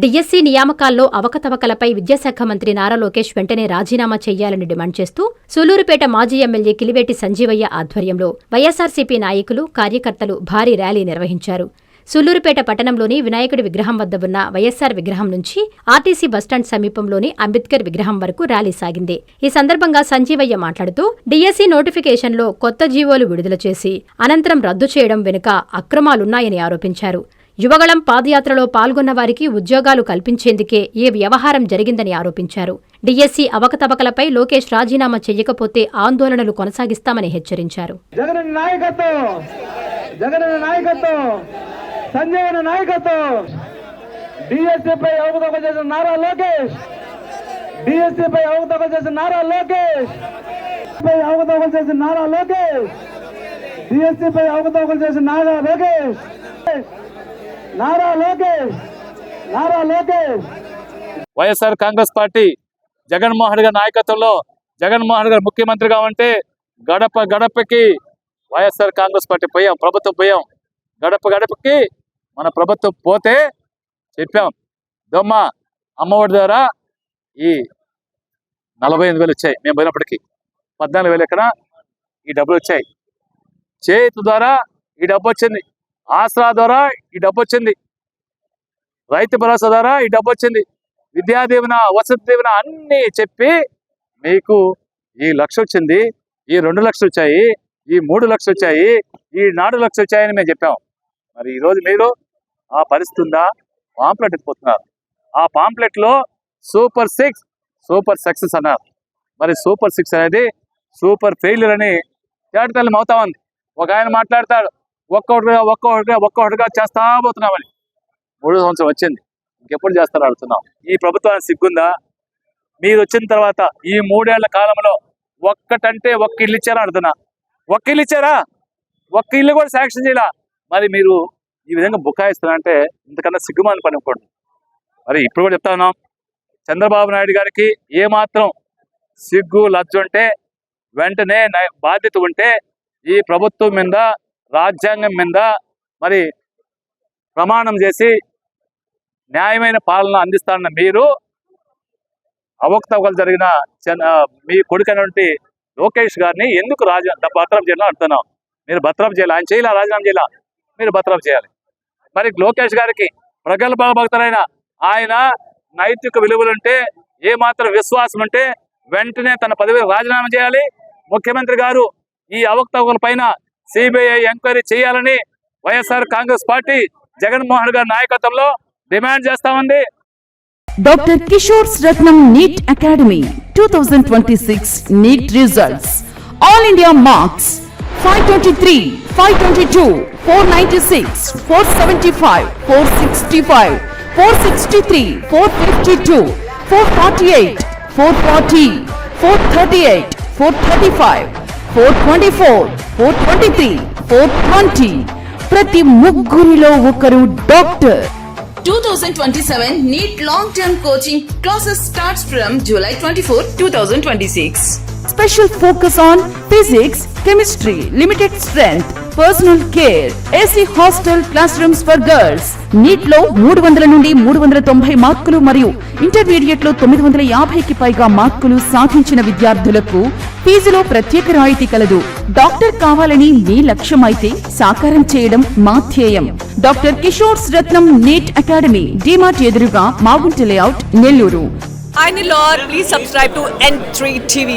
DSC నియామకాల్లో అవకతవకలపై విద్యాశాఖ మంత్రి నారా లోకేష్ వెంటనే రాజీనామా చేయాలని డిమాండ్ చేస్తూ సూలూరుపేట మాజీ ఎమ్మెల్యే కిలివేటి సంజీవయ్య ఆధ్వర్యంలో వైఎస్సార్సీపీ నాయకులు, కార్యకర్తలు భారీ ర్యాలీ నిర్వహించారు. సూలూరుపేట పట్టణంలోని వినాయకుడి విగ్రహం వద్ద ఉన్న వైఎస్సార్ విగ్రహం నుంచి ఆర్టీసీ బస్టాండ్ సమీపంలోని అంబేద్కర్ విగ్రహం వరకు ర్యాలీ సాగింది. ఈ సందర్భంగా సంజీవయ్య మాట్లాడుతూ డిఎస్సి నోటిఫికేషన్లో కొత్త జీవోలు విడుదల చేసి అనంతరం రద్దు చేయడం వెనుక అక్రమాలున్నాయని ఆరోపించారు. యువగళం పాదయాత్రలో పాల్గొన్న వారికి ఉద్యోగాలు కల్పించేందుకే ఈ వ్యవహారం జరిగిందని ఆరోపించారు. డిఎస్సి అవకతవకలపై లోకేష్ రాజీనామా చేయకపోతే ఆందోళనలు కొనసాగిస్తామని హెచ్చరించారు. వైఎస్ఆర్ కాంగ్రెస్ పార్టీ జగన్మోహన్ గారి నాయకత్వంలో జగన్మోహన్ గారు ముఖ్యమంత్రిగా ఉంటే గడప గడపకి వైఎస్ఆర్ కాంగ్రెస్ పార్టీ పోయాం, ప్రభుత్వం పోయాం. గడప గడపకి మన ప్రభుత్వం పోతే చెప్పాం, దొమ్మ అమ్మఒడి ద్వారా ఈ 45,000 వచ్చాయి. మేము పోయినప్పటికీ 14,000 ఎక్కడ ఈ డబ్బులు వచ్చాయి. చేతి ద్వారా ఈ డబ్బు వచ్చింది, ఆసరా ద్వారా ఈ డబ్బు వచ్చింది, రైతు భరోసా ద్వారా ఈ డబ్బు వచ్చింది, విద్యా దీవెన, వసతి దీవెన అన్నీ చెప్పి మీకు ఈ 1,00,000 వచ్చింది, ఈ 2 లక్షలు వచ్చాయి, ఈ 3 లక్షలు వచ్చాయి, ఈ 4 లక్షలు వచ్చాయని మేము చెప్పాము. మరి ఈరోజు మీరు ఆ పరిస్థితి ఉందా? పాంప్లెట్ ఎత్తిపోతున్నారు. ఆ పాంప్లెట్లో సూపర్ 6 సూపర్ సక్సెస్ అన్నారు. మరి సూపర్ 6 అనేది సూపర్ ఫెయిల్యూర్ అని తేటతెల్లం అవుతా ఉంది. ఒక ఆయన మాట్లాడతాడు, ఒక్కొక్కటిగా చేస్తా పోతున్నామని. 3వ సంవత్సరం వచ్చింది, ఇంకెప్పుడు చేస్తారో అడుగుతున్నాం. ఈ ప్రభుత్వానికి సిగ్గుందా? మీరు వచ్చిన తర్వాత ఈ 3 ఏళ్ల కాలంలో ఒక్కటంటే ఒక్క ఇల్లు ఇచ్చారా అడుగుతున్నా? ఒక్క ఇల్లు ఇచ్చారా? ఒక్క ఇల్లు కూడా శాంక్షన్ చేయాల. మరి మీరు ఈ విధంగా బుకాయిస్తారంటే ఇంతకన్నా సిగ్గుమాని పని అనుకోండి. మరి ఇప్పుడు కూడా చెప్తా ఉన్నాం, చంద్రబాబు నాయుడు గారికి ఏమాత్రం సిగ్గు లజ్జ ఉంటే, వెంటనే బాధ్యత ఉంటే ఈ ప్రభుత్వం మీద, రాజ్యాంగం మీద మరి ప్రమాణం చేసి న్యాయమైన పాలన అందిస్తారన్న మీరు అవకతవకలు జరిగిన మీ కొడుకైనటువంటి లోకేష్ గారిని ఎందుకు బర్తరఫ్ చేయాలని అడుగుతున్నాం. మీరు బర్తరఫ్ చేయాలి, ఆయన చేయాల, రాజీనామా చేయాల, మీరు బర్తరఫ్ చేయాలి. మరి లోకేష్ గారికి ప్రగల్భ భక్తులైన ఆయన నైతిక విలువలుంటే, ఏమాత్రం విశ్వాసం ఉంటే వెంటనే తన పదవి రాజీనామా చేయాలి. ముఖ్యమంత్రి గారు ఈ అవకతవకల పైన సిబిఐ ఎంక్వైరీ చేయాలని వైఎస్ఆర్ కాంగ్రెస్ పార్టీ జగన్మోహన్ గారి నాయకత్వంలో డిమాండ్ చేస్తా ఉంది. Doctor Kishore Ratnam NEET academy 2026 NEET results. All India marks 523, 522, 496, 475, 465, 463, 452, 448, 440, 438, 435, 424, 423, 420. ప్రతి ముగ్గురిలో ఒకరు doctor. 2027 NEET long-term coaching classes starts from July 24, 2026. Special focus on physics, chemistry, limited strength, personal care, AC hostel classrooms for girls. NEET లో 300 నుండి 390 మార్కులు మరియు intermediate లో 950కి పైగా మార్కులు సాధించిన విద్యార్థులకు ఫీజులో ప్రత్యేక రాయితీ కలదు. డాక్టర్ కావాలని మీ లక్ష్యం అయితే సాకారం చేయడం మా ధ్యేయం. Doctor Kishore Ratnam NEET academy, DMart ఎదురుగా, Magunta layout, Nellore. Hi Nilor, please subscribe to N3 TV.